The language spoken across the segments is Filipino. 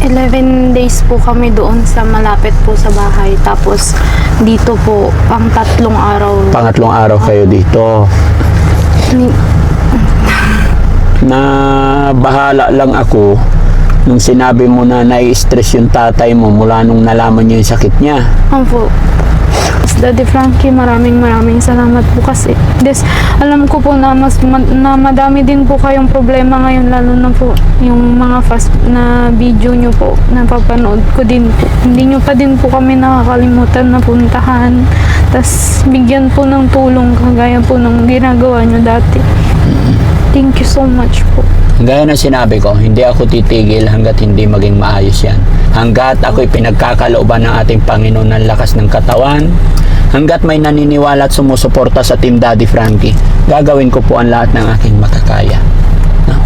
11 days po kami doon sa malapit po sa bahay. Tapos dito po, pang 3 araw. Pangatlong araw kayo dito. Ni- Na bahala lang ako nung sinabi mo na nai-stress yung tatay mo mula nung nalaman niya yung sakit niya. Opo. Daddy Frankie, maraming salamat po kasi alam ko po na na madami din po kayong problema ngayon, lalo na po yung mga fast na video nyo po napapanood ko din po. Hindi nyo pa din po kami nakakalimutan na puntahan, tas bigyan po ng tulong kagaya po ng ginagawa nyo dati. Thank you so much po. Gaya na sinabi ko, hindi ako titigil hanggat hindi maging maayos yan. Hanggat ako'y pinagkakalooban ng ating Panginoon ng lakas ng katawan, hanggat may naniniwala at sumusuporta sa Team Daddy Frankie, gagawin ko po ang lahat ng aking makakaya.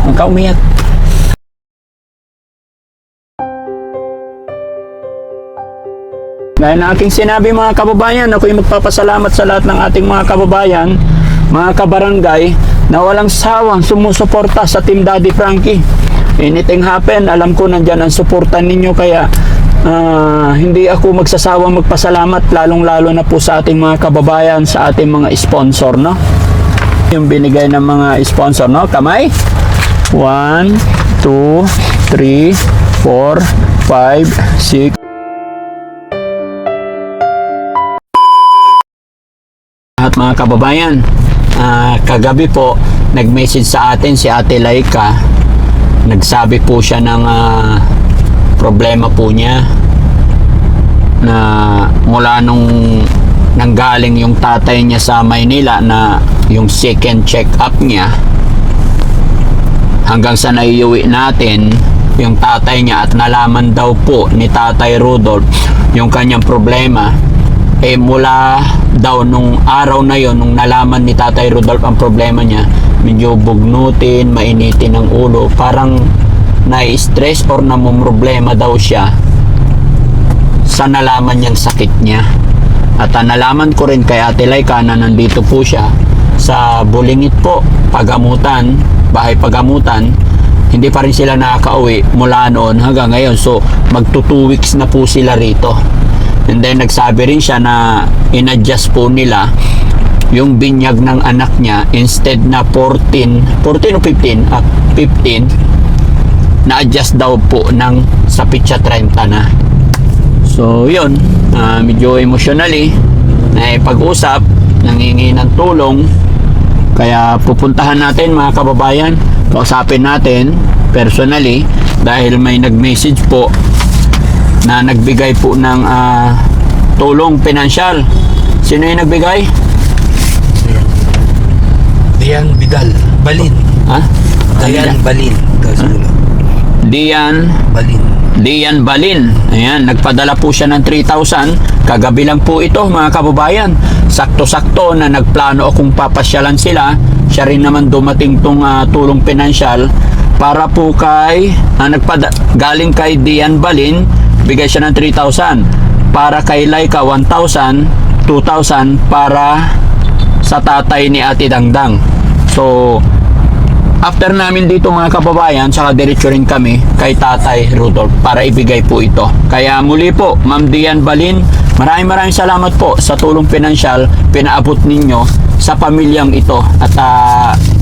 Huwag ka umiyak. Gaya na aking sinabi mga kababayan, ako'y magpapasalamat sa lahat ng ating mga kababayan, mga kabarangay, na walang sawang sumusuporta sa Team Daddy Frankie. Anything happen, alam ko nandyan ang suportan ninyo, kaya hindi ako magsasawang magpasalamat, lalong-lalo na po sa ating mga kababayan, sa ating mga sponsor, no? Yung binigay ng mga sponsor, no? Kamay? 1, 2, 3, 4, 5, 6. At mga kababayan, kagabi po nag-message sa atin si Ate Laika. Nagsabi po siya ng problema po niya na mula nung nanggaling yung tatay niya sa Maynila, na yung second check-up niya, hanggang sa naiuwi natin yung tatay niya at nalaman daw po ni Tatay Rudolph yung kanyang problema. Mula daw nung araw na yon, nung nalaman ni Tatay Rudolph ang problema niya, medyo bugnutin, mainitin ang ulo, parang nai-stress or namumroblema daw siya sa nalaman niyang sakit niya. At nalaman ko rin kay Ate Laika na nandito po siya sa Bulingit po, pagamutan, bahay pagamutan. Hindi pa rin sila nakakauwi mula noon hanggang ngayon. So magto 2 weeks na po sila rito. And then nagsabi rin siya na in-adjust po nila yung binyag ng anak niya, instead na 14 o 15, 15, na-adjust daw po ng sa pitsa 30 na. So yun, medyo emotionally na pag-usap, nangingi ng tulong, kaya pupuntahan natin mga kababayan, kausapin natin personally, dahil may nag-message po na nagbigay po ng tulong pinansyal. Sino yung nagbigay? Dian Vidal Balin. Ha? Dian Balin. Dian Balin. Dian Balin. Ayan, nagpadala po siya ng 3,000. Kagabi lang po ito mga kababayan. Sakto-sakto na nagplano akong papasyalan sila. Siya rin naman dumating tong tulong pinansyal para po kay galing kay Dian Balin. Bigay siya ng 3,000. Para kay Laika 1,000, 2,000 para sa tatay ni Ate Dangdang. So after namin dito mga kababayan, saka diretso rin kami kay Tatay Rudolph para ibigay po ito. Kaya muli po, Ma'am Dian Balin, maraming salamat po sa tulong pinansyal pinaabot ninyo sa pamilyang ito. At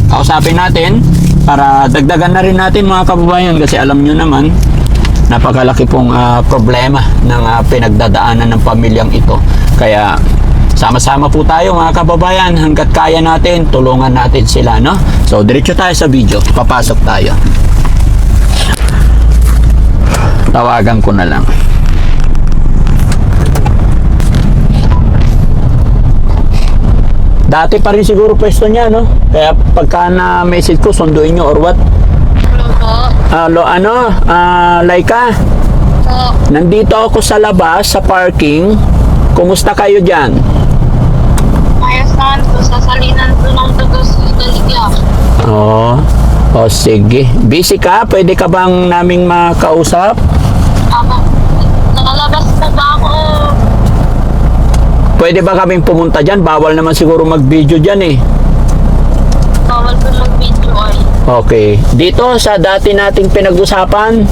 kausapin natin para dagdagan na rin natin mga kababayan, kasi alam nyo naman napakalaki pong problema ng pinagdadaanan ng pamilyang ito. Kaya sama-sama po tayo mga kababayan, hanggat kaya natin, tulungan natin sila, no? So diretso tayo sa video, papasok tayo. Tawagan ko na lang. Dati pa rin siguro pwesto niya, no? Kaya pagka na-message ko, sunduin nyo or what? Laika, nandito ako sa labas, sa parking. Kumusta kayo dyan? Ayos naman po, sa salinan po ng taga-Galigya. Oh, sige. Busy ka? Pwede ka bang naming makausap? Nakalabas po ba ako? Pwede ba kaming pumunta dyan? Bawal naman siguro mag-video dyan eh. Bawal po mag-video ay. Okay. Dito sa dati nating pinag-usapan,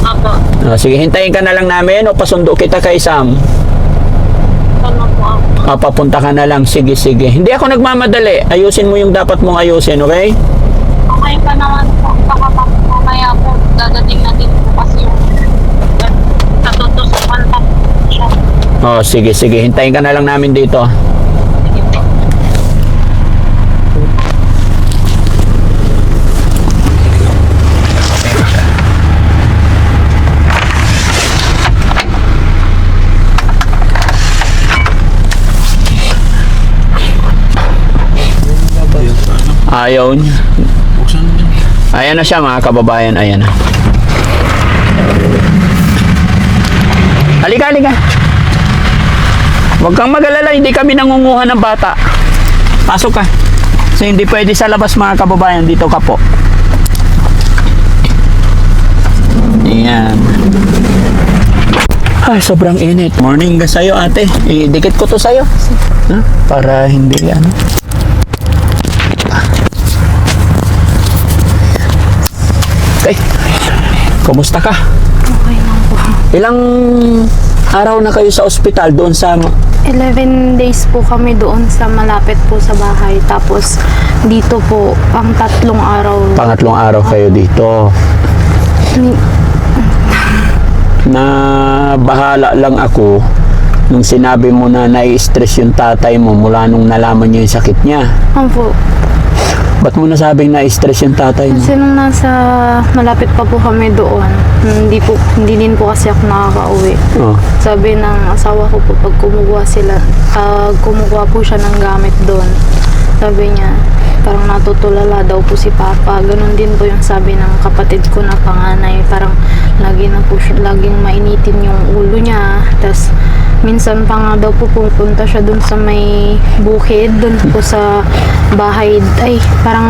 Apo. Sige, hintayin ka na lang namin o pasundo kita kay Sam. Ano po ako? Papunta ka na lang. Sige, sige. Hindi ako nagmamadali. Ayusin mo yung dapat mong ayusin, okay? Okay pa naman po. Baka mamaya po dadating na din po kasi yung natutusukan pa po siya. Oh, sige, sige. Hintayin ka na lang namin dito. Sige po. Ayaw niya. Buksan mo. Ayan na siya mga kababayan. Ayan na. Halika, halika. Huwag kang mag-alala. Hindi kami nangunguha ng bata. Pasok ka. Kasi hindi pwede sa labas mga kababayan. Dito ka po. Ayan. Ay, sobrang init. Morning ka sa'yo, ate. Idikit ko to sa'yo. Ha? Para hindi ano. Okay. Kumusta ka? Okay lang po. Ilang araw na kayo sa ospital doon sa... 11 days po kami doon sa malapit po sa bahay. Tapos dito po, ang 3 araw. Pangatlong araw kayo dito. Ni- Na bahala lang ako nung sinabi mo na nai-stress yung tatay mo mula nung nalaman niya yung sakit niya. po. Ba't mo nasabing na-stress yung tatay mo? Kasi nung nasa malapit pa po kami doon, hindi din po kasi ako nakaka-uwi. Oh. Sabi ng asawa ko po, pag kumukuha po siya ng gamit doon, sabi niya, parang natutulala daw po si Papa. Ganon din po yung sabi ng kapatid ko na panganay. Parang laging mainitin yung ulo niya. Tapos minsan pa nga daw po pupunta siya dun sa may bukid, dun po sa bahay. Ay, parang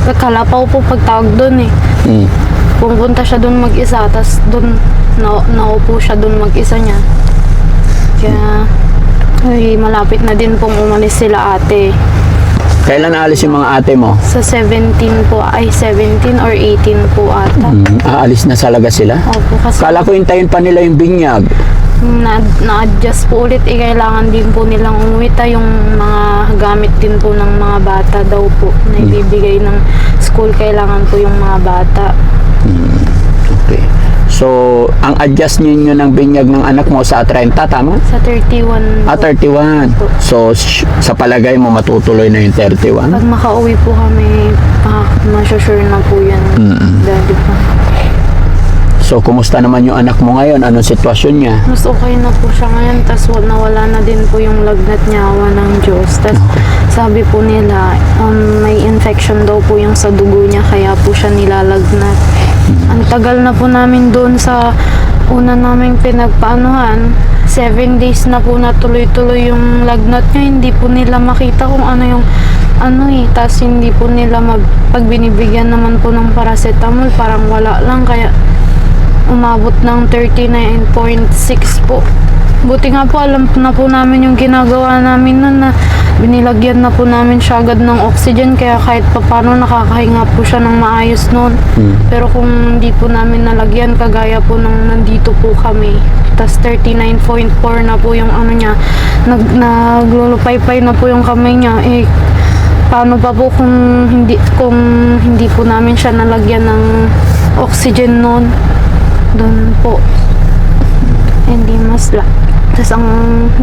Kalapaw po pagtawag dun eh. Mm. Pumunta siya dun mag-isa, tapos dun naupo siya dun mag-isa niya. Kaya ay, malapit na din pong umalis sila ate. Kailan aalis yung mga ate mo? Sa 17 po, ay 17 or 18 po ata. Aalis na talaga sila? Opo, kasi Kala ko hintayin pa nila yung binyag. na-adjust po ulit. Kailangan din po nilang umuwi yung mga gamit din po ng mga bata daw po. Na ibibigay ng school, kailangan po yung mga bata. Okay. So, ang adjust ninyo ng binyag ng anak mo sa 30, tama? Sa 31 po. 31. So, sa palagay mo matutuloy na yung 31? Pag makauwi po kami, masusure na po yan. Daddy po. So, kumusta naman yung anak mo ngayon? Anong sitwasyon niya? Mas okay na po siya ngayon, tas nawala na din po yung lagnat niya, awa ng Diyos. Tas sabi po nila, may infection daw po yung sa dugo niya, kaya po siya nilalagnat. Ang tagal na po namin doon sa una naming pinagpaanuhan, 7 days na po natuloy-tuloy yung lagnat niya, hindi po nila makita kung ano yung tas hindi po nila pag binibigyan naman po ng paracetamol, parang wala lang, kaya umabot ng 39.6 po. Buti nga po, alam na po namin yung ginagawa namin nun, na binilagyan na po namin siya agad ng oxygen, kaya kahit paano nakakahinga po siya ng maayos nun. Pero kung hindi po namin nalagyan, kagaya po nung nandito po kami, tas 39.4 na po yung niya, naglulupay-pay na po yung kamay niya, paano pa po kung hindi po namin siya nalagyan ng oxygen nun? Doon po, hindi masla. Tapos ang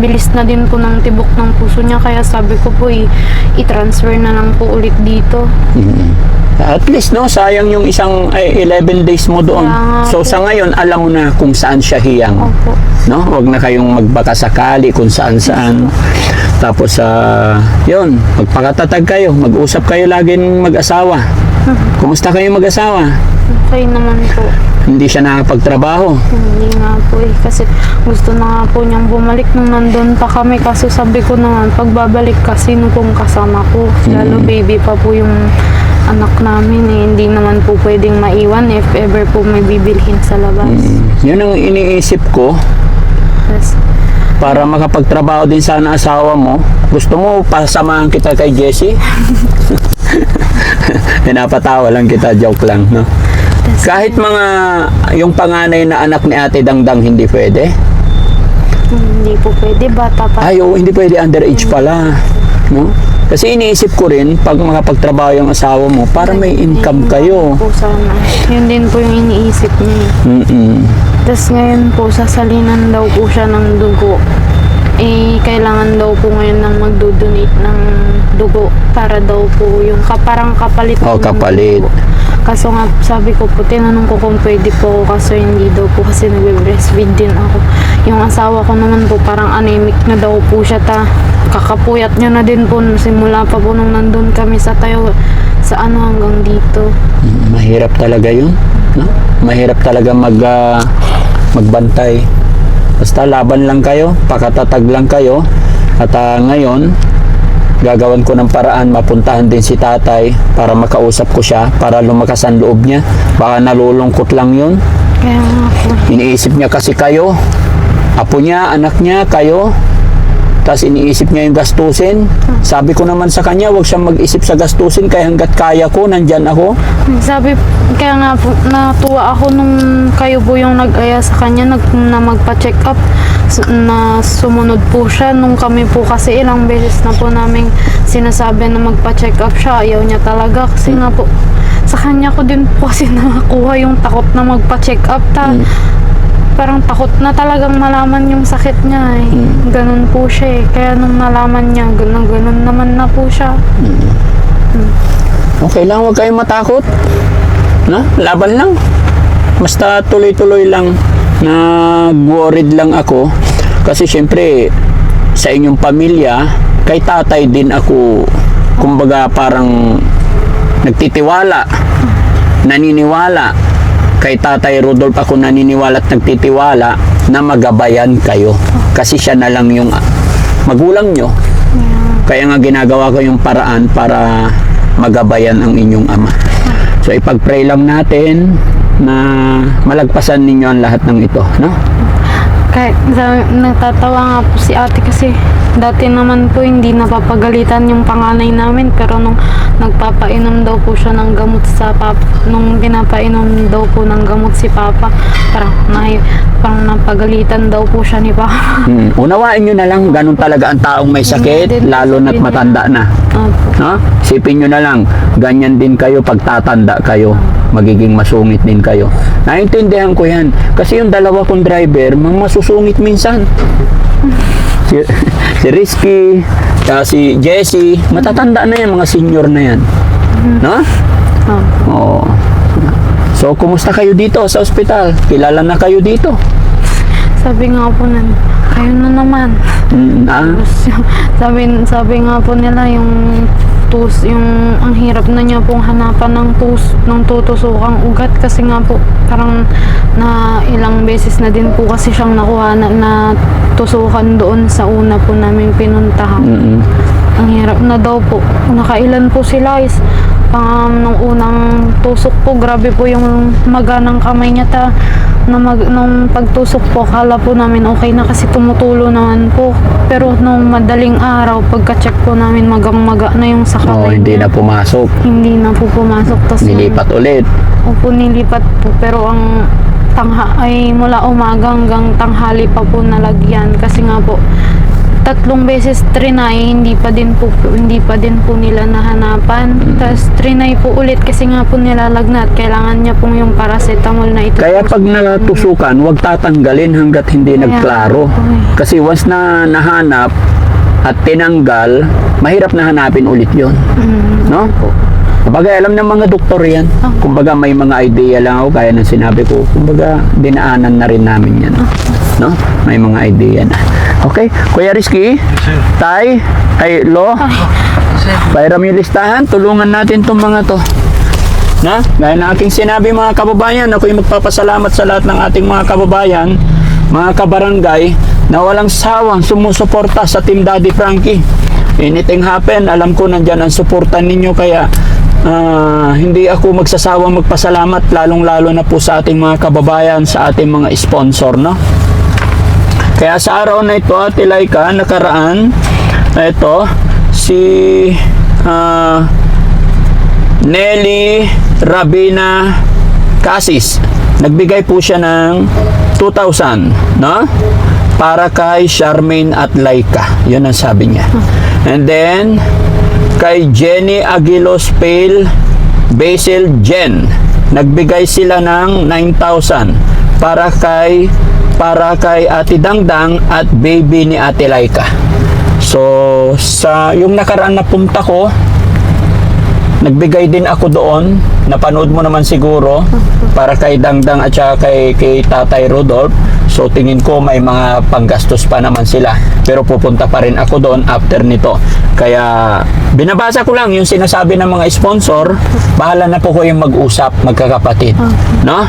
bilis na din po ng tibok ng puso niya, kaya sabi ko po i-transfer na lang po ulit dito. At least, no, sayang yung 11 days mo doon. Kaya So, po. sa ngayon, alam mo na kung saan siya hiyang. Opo. No? Huwag na kayong magbaka sakali kung saan-saan. Tapos, yun, magpakatatag kayo. Mag-usap kayo laging mag-asawa. Kumusta kayo mag-asawa? Okay naman po. Hindi siya nakapagtrabaho. Hindi nga po kasi gusto na nga po niyang bumalik nung nandun pa kami, kasi sabi ko naman, pagbabalik kasi nung pong kasama ko, lalo baby pa po yung anak namin hindi naman po pwedeng maiwan if ever po may bibilhin sa labas. Yun ang iniisip ko. Tas, Para makapagtrabaho din sana asawa mo. Gusto mo pasamahan kita kay Jessie? Pinapatawa lang kita, joke lang, no? Kahit mga yung panganay na anak ni Ate Dangdang hindi pwede? Hindi po pwede, bata pa. Ay, oo, hindi pwede, underage pala. No? Kasi iniisip ko rin, pag makapagtrabaho yung asawa mo, para may income kayo. Po sana. Yun din po yung iniisip niya. Tapos ngayon po, sasalinan daw po siya ng dugo. Kailangan daw po ngayon ng magdodonate ng dugo para daw po yung parang kapalit. Oh, ng kapalit. dugo. Kaso nga, sabi ko po, tinanong ko kung pwede po, kaso hindi daw po kasi nagbe-breastfeed din ako. Yung asawa ko naman po, parang anemic na daw po siya, kakapuyat niya na din po simula pa po nung nandun kami sa tayo, sa hanggang dito. Mahirap talaga yun. No? Mahirap talaga magbantay. Basta laban lang kayo, pakatatag lang kayo. At ngayon, gagawan ko ng paraan, mapuntahan din si tatay para makausap ko siya, para lumakas ang loob niya. Baka nalulungkot lang yun. Kaya nga po. Iniisip niya kasi kayo, apo niya, anak niya, kayo. Tapos iniisip niya yung gastusin. Sabi ko naman sa kanya, huwag siyang mag-isip sa gastusin, kaya hanggat kaya ko, nandyan ako. Sabi, kaya nga po, natuwa ako nung kayo po yung nag-aya sa kanya na magpa-check up, na sumunod po siya. Nung kami po kasi ilang beses na po namin sinasabi na magpa-check up siya, ayaw niya talaga. Kasi nga po, sa kanya ko din po kasi nakakuha yung takot na magpa-check up. Parang takot na talagang malaman yung sakit niya eh. Ganun po siya eh. Kaya nung nalaman niya, ganun naman na po siya. Okay lang, huwag kayong matakot. Na? Laban lang. Basta tuloy-tuloy lang. Nag-worried lang ako. Kasi syempre, sa inyong pamilya, kay tatay din ako, kumbaga parang nagtitiwala, naniniwala. Kay Tatay Rodolph ako naniniwala at nagtitiwala na magabayan kayo. Kasi siya na lang yung magulang nyo. Kaya nga ginagawa ko yung paraan para magabayan ang inyong ama. So ipag-pray lang natin na malagpasan ninyo ang lahat ng ito, no? Kahit natatawa nga po si ate kasi dati naman po hindi napapagalitan yung panganay namin, pero nung nagpapainom daw po siya ng gamot sa papa, nung pinapainom daw po ng gamot si papa, parang napagalitan daw po siya ni papa. Unawain nyo na lang, ganun talaga ang taong may sakit, lalo na't matanda na. Opo. No? Sipin nyo na lang, ganyan din kayo pagtatanda kayo. Magiging masungit din kayo. Naintindihan ko yan. Kasi yung dalawa kong driver, masusungit minsan. Si Rizky, si Jessie, matatanda na yan, mga senior na yan. No? Oo. So, kumusta kayo dito sa ospital? Kilala na kayo dito? Sabi nga po kayo na naman. Sabi nga po nila yung ang hirap na niya pong hanapan ng tutusukang ugat kasi nga po parang na ilang beses na din po kasi siyang nakuha na tusukan doon sa una po namin pinuntahan. Ang hirap na daw po. Nakailan po sila is nung unang tusok po, grabe po yung maga ng kamay niya nung pagtusok po, kala po namin okay na kasi tumutulo naman po. Pero nung madaling araw, pagka-check po namin, magang-maga na yung sa kamay hindi niya. na pumasok. Hindi na po pumasok. Tas Nilipat ulit. Opo, nilipat po. Pero ang mula umaga hanggang tanghali pa po nalagyan. Kasi nga po, 3 beses trinay, hindi pa din po nila nahanapan. Tapos trinay po ulit kasi nga po nilalagnat. Kailangan niya pong yung paracetamol na ito. Kaya pag natusukan, huwag tatanggalin hanggat hindi nagklaro. Kasi once na nahanap at tinanggal, mahirap na hanapin ulit yon. No? Kumbaga, alam ng mga doktor yan. Kumbaga, may mga idea lang ako, kaya nang sinabi ko. Kumbaga, dinaanan na rin namin yan. No? May mga idea na. Okay? Kuya Rizky, Tay, Lo, pairam yung listahan. Tulungan natin itong mga to. Na? Gaya na aking sinabi mga kababayan, ako'y magpapasalamat sa lahat ng ating mga kababayan, mga kabarangay, na walang sawang sumusuporta sa Team Daddy Frankie. Anything happen, alam ko nandyan ang suporta ninyo, kaya hindi ako magsasawang magpasalamat, lalong-lalo na po sa ating mga kababayan, sa ating mga sponsor, no? Kaya sa araw na ito, Ate Laika, nakaraan, ito, si Nelly Rabina Cassis, nagbigay po siya ng 2,000, no? Para kay Charmaine at Laika. Yun ang sabi niya. And then, kay Jenny Aguilos Pale, Basil Jen, nagbigay sila ng 9,000 para kay Ate Dangdang at baby ni Ate Laika. So, sa yung nakaraan na punta ko, nagbigay din ako doon. Napanood mo naman siguro para kay Dangdang at saka kay Tatay Rodolph. So tingin ko may mga panggastos pa naman sila. Pero pupunta pa rin ako doon after nito. Kaya binabasa ko lang yung sinasabi ng mga sponsor. Bahala na po ko yung mag-usap, magkakapatid. No?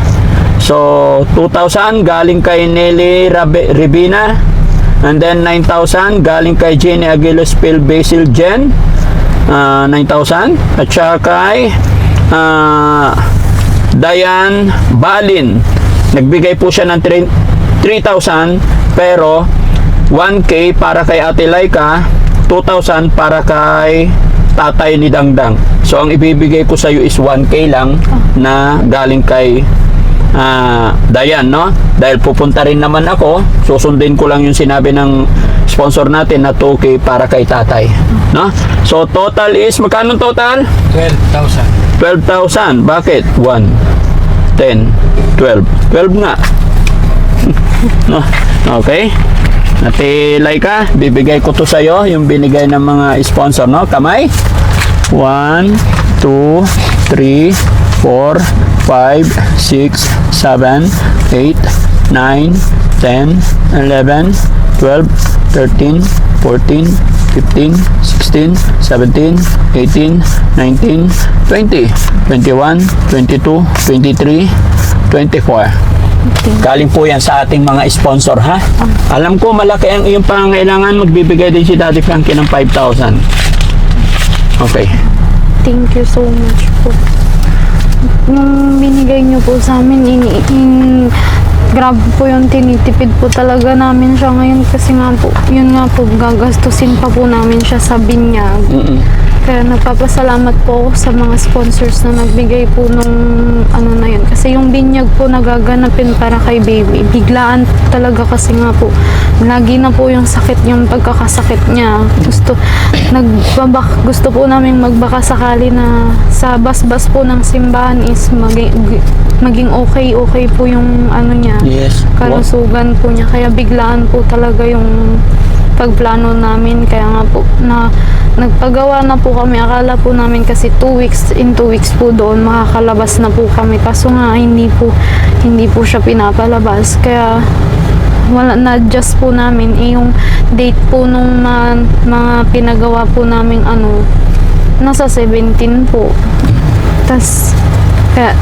So 2,000 galing kay Nelly Ribina. And then 9,000 galing kay Jenny Aguilos Pale Basil Jen. 9,000 at saka kay Diane Balin, nagbigay po siya ng 3,000 pero 1K para kay Ate Laika, 2,000 para kay tatay ni Dangdang. So ang ibibigay ko sa iyo is 1K lang na galing kay Dayan, no? Dahil pupunta rin naman ako, susundin ko lang yung sinabi ng sponsor natin na 2K para kay tatay, no? So total is, magkano total? 12,000. 12,000. Bakit? 1, 10, 12. 12 nga. No? Okay? Ate Laika, bibigay ko to sa'yo, yung binigay ng mga sponsor, no? Kamay? 1, 2, 3, 4, 5, 6, 7, 8, 9, 10, 11, 12, 13, 14, 15, 16, 17, 18, 19, 20, 21, 22, 23, 24. Galing po yan sa ating mga sponsor, ha? Alam ko malaki ang iyong pangailangan, magbibigay din si Daddy Frankie ng 5,000. Okay. Thank you so much po. Nung binigay niyo po sa amin, grabe po yung tinitipid po talaga namin siya ngayon kasi nga po, yun nga po, gagastusin pa po namin siya sa binyag. Kaya nagpapasalamat po ako sa mga sponsors na nagbigay po nung ano na yun. Kasi yung binyag po nagaganapin para kay baby. Biglaan talaga kasi nga po. Lagi na po yung sakit, yung pagkakasakit niya. Gusto po namin magbaka sakali na sa basbas po ng simbahan is maging okay po yung ano niya. Yes. Kalusugan po niya. Kaya biglaan po talaga yung pagplano namin. Kaya nga po na nagpagawa na po kami. Akala po namin kasi 2 weeks, in 2 weeks po doon makakalabas na po kami. Kaso nga hindi po siya pinapalabas. Kaya wala na-adjust po namin yung date po nung mga pinagawa po namin nasa 17 po. Tas kaya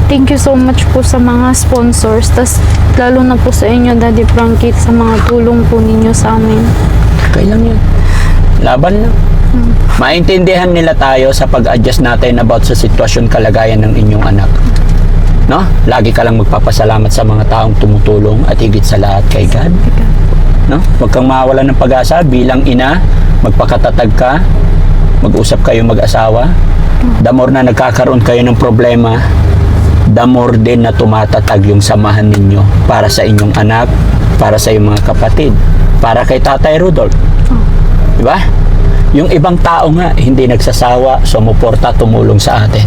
thank you so much po sa mga sponsors. Tas lalo na po sa inyo, Daddy Frankie, sa mga tulong po ninyo sa amin. Okay lang yun. Laban lang. Maintindihan nila tayo sa pag-adjust natin about sa sitwasyon, kalagayan ng inyong anak. No? Lagi ka lang magpapasalamat sa mga taong tumutulong at higit sa lahat kay God. No? Huwag kang mawalan ng pag-asa bilang ina, magpakatatag ka, mag-usap kayo mag-asawa. The more na nagkakaroon kayo ng problema, the more din na tumatatag yung samahan ninyo para sa inyong anak, para sa iyong mga kapatid, para kay Tatay Rudolph. Diba? Yung ibang tao nga, hindi nagsasawa, sumuporta, tumulong sa atin.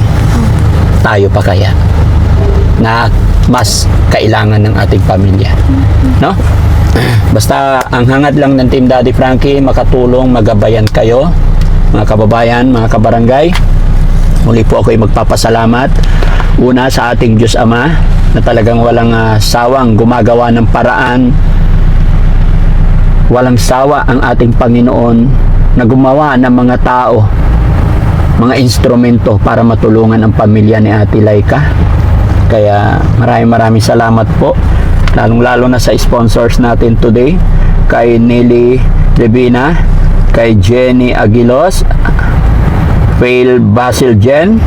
Tayo pa kaya na mas kailangan ng ating pamilya. No? Basta ang hangad lang ng Team Daddy Frankie, makatulong, magabayan kayo, mga kababayan, mga kabarangay. Muli po ako'y magpapasalamat. Una sa ating Diyos Ama na talagang walang sawang gumagawa ng paraan. Walang sawa ang ating Panginoon na gumawa ng mga tao, mga instrumento para matulungan ang pamilya ni Ate Laika. Kaya maraming salamat po, lalong-lalo na sa sponsors natin today, kay Nelly Ribina, kay Jenny Aguilos, Pale Basil Jen,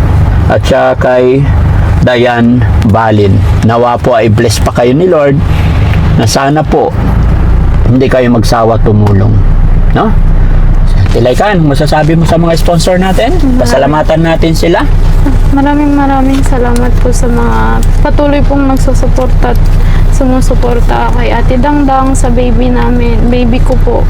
at saka kay Diane Balin. Nawa po ay bless pa kayo ni Lord, na sana po hindi kayo magsawa tumulong, no? Tilay, masasabi mo sa mga sponsor natin? Pasalamatan natin sila. Maraming salamat po sa mga patuloy pong nagsusuporta at sumusuporta kay Ate Dangdang, sa baby ko po.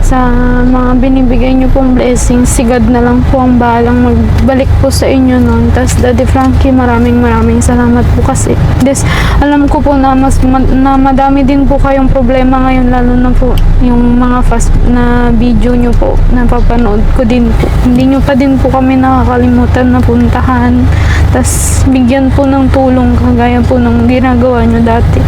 Sa mga binibigay niyo pong blessings, sigad na lang po ang balang magbalik po sa inyo noon. Tas Daddy Frankie, maraming salamat po kasi alam ko po na madami din po kayong problema ngayon, lalo na po yung mga fast na video niyo po napapanood ko din po. Hindi niyo pa din po kami nakakalimutan na puntahan, tas bigyan po ng tulong kagaya po ng ginagawa niyo dati.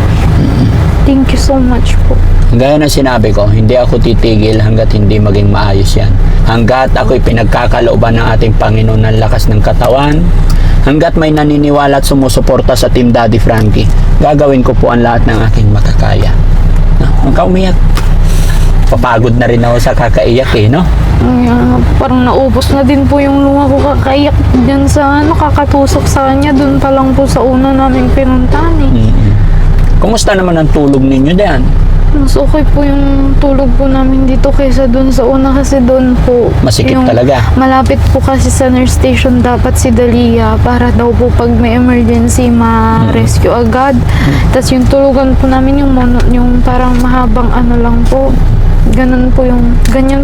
Thank you so much po. Gaya na sinabi ko, hindi ako titigil hanggat hindi maging maayos yan. Hanggat ako'y pinagkakalooban ng ating Panginoon ng lakas ng katawan, hanggat may naniniwala at sumusuporta sa Team Daddy Frankie, gagawin ko po ang lahat ng aking makakaya. Huwag ka umiyak. Papagod na rin ako sa kakaiyak no? Parang naubos na din po yung luha ko kakaiyak dyan sa kakatusok sa kanya. Doon pa lang po sa una naming pinuntahan Kumusta naman ang tulog ninyo diyan? Mas okay po yung tulog po namin dito kaysa doon sa una, kasi doon po Masikip talaga. Malapit po kasi sa nurse station dapat si Dalia para daw po pag may emergency ma-rescue agad. Tapos yung tulugan po namin yung parang mahabang lang po. Ganyan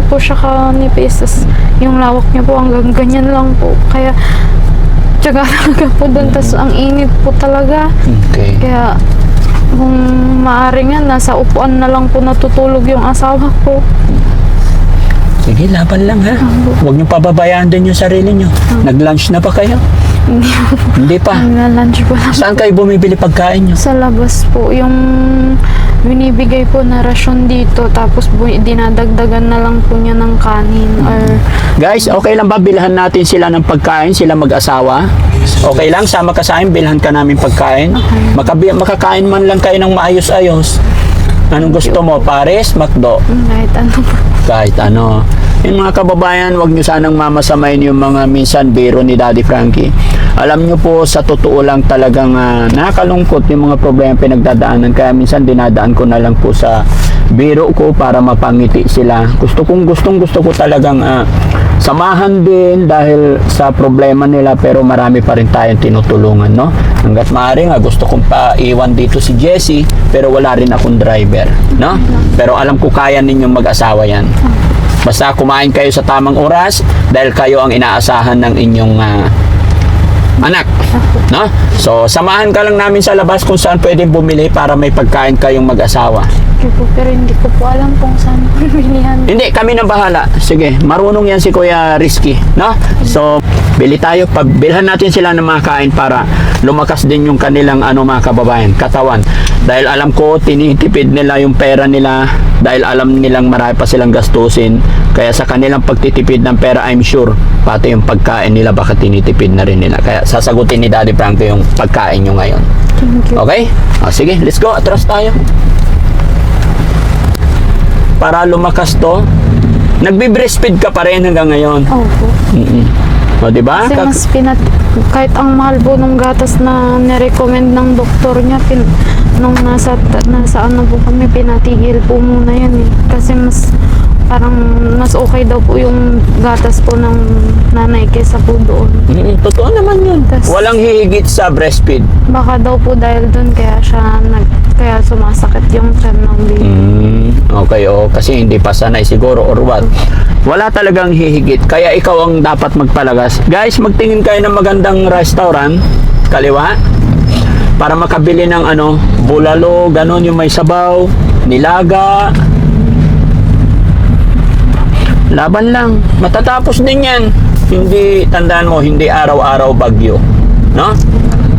po siya kanipis. Tas yung lawak niya po hanggang ganyan lang po. Kaya tiyaga talaga po doon. Tas ang init po talaga. Okay. Kaya kung maaari nga, nasa upuan na lang po natutulog yung asawa ko. Sige, laban lang ha. Huwag niyo pababayaan din yung sarili niyo. Nag-lunch na ba kayo? Hindi pa. Nagla-lunch po lang. Saan kayo bumibili pagkain niyo? Sa labas po. Yung binibigay po na rasyon dito, tapos dinadagdagan na lang po niya ng kanin or... Guys, okay lang ba bilhan natin sila ng pagkain, sila mag-asawa? Okay lang, sama ka sa akin, bilhan ka namin pagkain. Makakain man lang kayo ng maayos-ayos. Anong gusto mo? Pares? Makdo? Kahit ano po. Kahit ano. Yung mga kababayan, wag nyo sanang mamasamayin yung mga minsan biro ni Daddy Frankie. Alam nyo po, sa totoo lang talagang nakakalungkot yung mga problema pinagdadaanan. Kaya minsan dinadaan ko na lang po sa biro ko para mapangiti sila. Gustong gusto ko talagang samahan din dahil sa problema nila, pero marami pa rin tayong tinutulungan, no? Hanggat maaari nga, gusto kong paiwan dito si Jessie, pero wala rin akong driver, no? Pero alam ko kaya ninyong mag-asawa yan. Basta kumain kayo sa tamang oras dahil kayo ang inaasahan ng inyong anak, no? So, samahan ka lang namin sa labas kung saan pwedeng bumili para may pagkain kayong mag-asawa. Okay po, pero hindi ko po alam kung saan bilihan. Hindi, kami nang bahala. Sige, marunong yan si Kuya Rizky, no? So, bili tayo. Bilhan natin sila ng mga kain para lumakas din yung kanilang mga kababayan, katawan. Dahil alam ko, tinitipid nila yung pera nila dahil alam nilang marami pa silang gastusin. Kaya sa kanilang pagtitipid ng pera, I'm sure, pati yung pagkain nila baka tinitipid na rin nila. Kaya sasagutin ni Daddy Frankie yung pagkain nyo ngayon. Thank you. Okay? Sige, let's go. Atras tayo. Para lumakas to. Nagbe-breastfeed ka pa rin hanggang ngayon. Opo. O, diba? Kasi mas kahit ang mahal po nung gatas na nirecommend ng doktor niya, nung nasa ano po kami, pinatigil po muna yan Kasi parang mas okay daw po yung gatas po ng nanay kesa po doon. Totoo naman yun. Walang hihigit sa breastfeed. Baka daw po dahil doon kaya sumasakit yung tiyan ng baby. Okay, kasi hindi pa sanay siguro or what. Wala talagang hihigit. Kaya ikaw ang dapat magpalagas. Guys, magtingin kayo ng magandang restaurant, kaliwa, para makabili ng bulalo, ganon yung may sabaw, nilaga. Laban lang. Matatapos din yan. Hindi, tandaan mo, hindi araw-araw bagyo. No?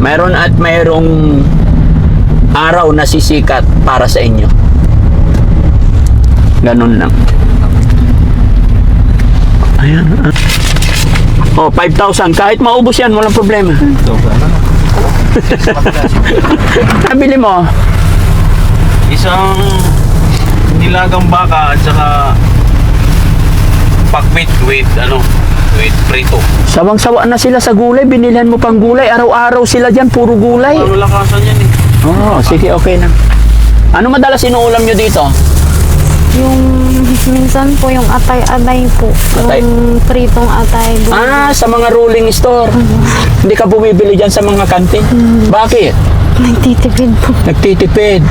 mayroong araw na sisikat para sa inyo. Ganun lang. Ayan. 5,000. Kahit maubos yan, walang problema. Nabili mo? Isang nilagang baka at saka pakbit with prito. Sawang-sawa na sila sa gulay. Binilhan mo pang gulay. Araw-araw sila dyan. Puro gulay. Ano lakasan yan sige, okay na. Ano madalas inuulam nyo dito? Yung minsan po yung atay-atay po. Atay? Yung pritong atay. Sa mga rolling store. Hindi ka bumibili dyan sa mga kantin? Bakit? Nagtitipid po. Nagtitipid.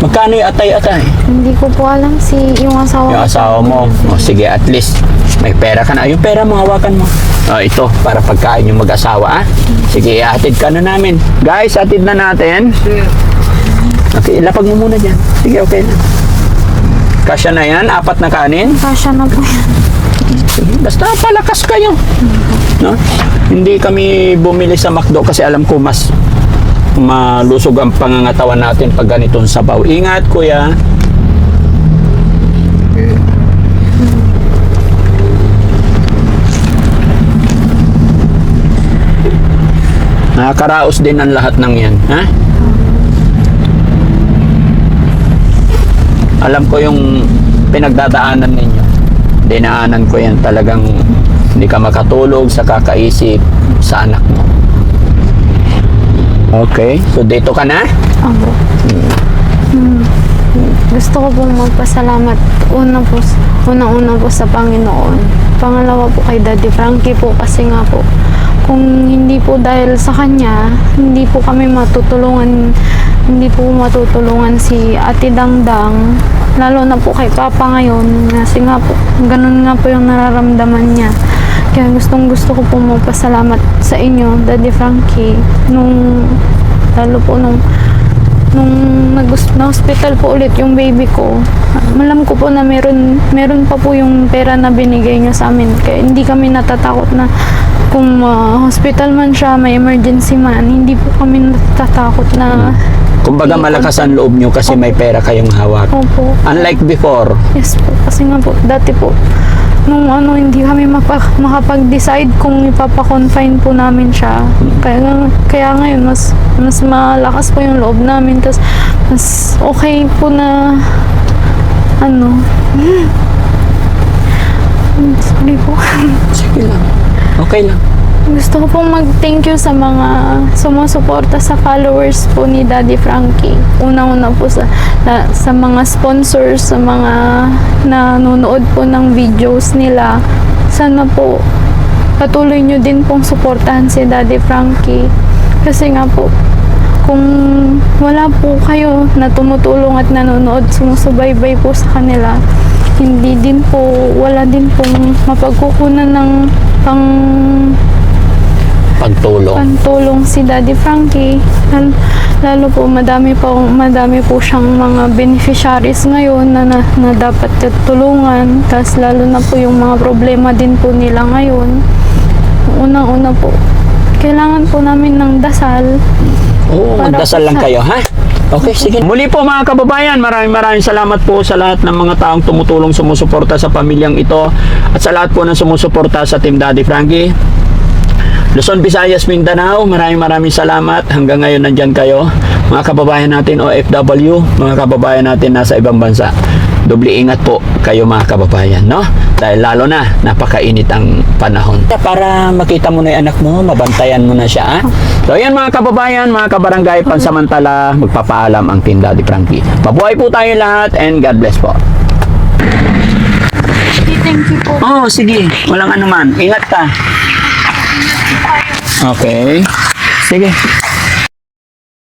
Magkano yung atay-atay? Hindi ko po alam yung asawa Yung ko. asawa mo. O, sige, at least may pera ka na. Yung pera mo, hawakan mo. O, ito, para pagkain yung mag-asawa, ah. Sige, ihatid ka na namin. Guys, hatid na natin. Okay, ilapag mo muna dyan. Sige, okay na. Kasya na yan, 4 na kanin. Kasya na po yan. Sige, basta palakas kayo. No? Hindi kami bumili sa McDo kasi alam ko mas malusog ang pangangatawan natin pag ganitong sabaw. Ingat, kuya. Nakakaraos din ang lahat ng yan. Ha? Alam ko yung pinagdadaanan ninyo. Dinaanan ko yan talagang hindi ka makatulog sa kakaisip sa anak mo. Okay, so dito ka na? Opo. Gusto ko pong magpasalamat unang-una po sa Panginoon. Pangalawa po kay Daddy Frankie po kasi nga po kung hindi po dahil sa kanya, hindi po matutulungan si Ate Dangdang, lalo na po kay Papa ngayon kasi nga po ganun nga po yung nararamdaman niya. Kaya gusto ko po magpasalamat sa inyo, Daddy Frankie, lalo po nung na-hospital po ulit yung baby ko. Alam ko po na meron pa po yung pera na binigay niyo sa amin. Kaya hindi kami natatakot na kung hospital man siya, may emergency man, hindi po kami natatakot na... Kumbaga malakas ang loob nyo kasi may pera kayong hawak. Opo. Unlike before. Yes po. Kasi nga po, dati po, hindi kami makapag-decide kung ipapa-confine po namin siya. Kaya ngayon, mas malakas po yung loob namin. Tapos, mas okay po na, sorry po. Sige lang. Okay lang. Gusto ko pong mag-thank you sa mga sumusuporta sa followers po ni Daddy Frankie. Una-una po sa mga sponsors, sa mga nanonood po ng videos nila. Sana po patuloy nyo din pong suportahan si Daddy Frankie. Kasi nga po, kung wala po kayo na tumutulong at nanonood, sumusubaybay po sa kanila, wala din pong mapagkukunan ng pantulong si Daddy Frankie. Lalo po madami po siyang mga beneficiaries ngayon na dapat tulungan. Tapos lalo na po yung mga problema din po nila ngayon. Unang-una po, kailangan po namin ng dasal. Oo, magdasal lang kayo, ha? Okay, sige. Muli po mga kababayan, maraming salamat po sa lahat ng mga taong tumutulong, sumusuporta sa pamilyang ito at sa lahat po ng sumusuporta sa Team Daddy Frankie. Luzon, Visayas, Mindanao, maraming salamat. Hanggang ngayon nandyan kayo. Mga kababayan natin OFW, mga kababayan natin nasa ibang bansa. Doble ingat po kayo mga kababayan, no? Dahil lalo na, napakainit ang panahon. Para makita mo na yung anak mo, mabantayan mo na siya, ha? So yan mga kababayan, mga kabarangay, pansamantala, magpapaalam ang Team Daddy Frankie. Mabuhay po tayo lahat and God bless po. Thank you po. Oh, sige. Walang anuman. Ingat ka. Okay. Sige.